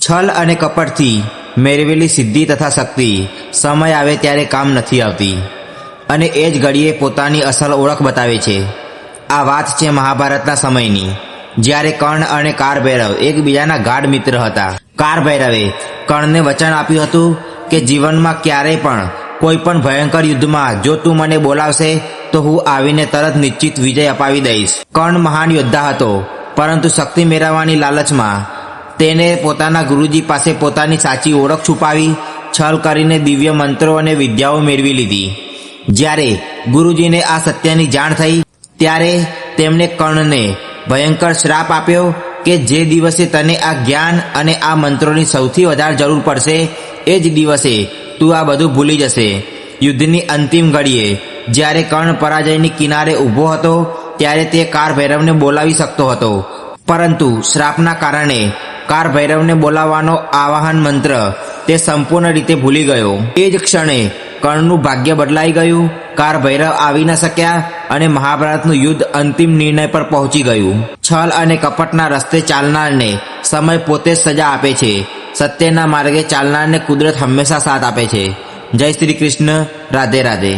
છલ અને કપટથી મેળવેલી સિદ્ધિ તથા શક્તિ સમય આવે ત્યારે કામ નથી આવતી અને એ જ ઘડીએ પોતાની અસલ ઓળખ બતાવે છે। આ વાત છે મહાભારતના સમયની, જ્યારે કર્ણ અને કાળભૈરવ એકબીજાના ગાઢ મિત્ર હતા। કાળભૈરવે કર્ણને વચન આપ્યું હતું કે જીવનમાં ક્યારેય પણ કોઈ પણ ભયંકર યુદ્ધમાં જો તું મને બોલાવશે તો હું આવીને તરત નિશ્ચિત વિજય અપાવી દઈશ। કર્ણ મહાન યોદ્ધા હતો, પરંતુ શક્તિ મેળવવાની લાલચમાં તેને પોતાના ગુરુજી પાસે પોતાની સાચી ઓળખ છુપાવી છલ કરીને દિવ્ય મંત્રો અને વિદ્યાઓ મેળવી લીધી। જ્યારે ગુરુજીને આ સત્યની જાણ થઈ ત્યારે તેમણે કર્ણને ભયંકર શ્રાપ આપ્યો કે જે દિવસે તને આ જ્ઞાન અને આ મંત્રોની સૌથી વધારે જરૂર પડશે એ જ દિવસે તું આ બધું ભૂલી જશે। યુદ્ધની અંતિમ ઘડીએ જ્યારે કર્ણ પરાજયની કિનારે ઊભો હતો ત્યારે તે કાળભૈરવને બોલાવી શકતો હતો, પરંતુ શ્રાપના કારણે કાળભૈરવને બોલાવવાનો આવાહન મંત્ર તે સંપૂર્ણ રીતે ભૂલી ગયો। એ જ ક્ષણે કર્ણનું ભાગ્ય બદલાઈ ગયું। કાળભૈરવ આવી ન શક્યા અને મહાભારતનું યુદ્ધ અંતિમ નિર્ણય પર પહોંચી ગયું। છલ અને કપટના રસ્તે ચાલનારને સમય પોતે જ સજા આપે છે, સત્યના માર્ગે ચાલનારને કુદરત હંમેશા સાથ આપે છે। જય શ્રી કૃષ્ણ, રાધે રાધે।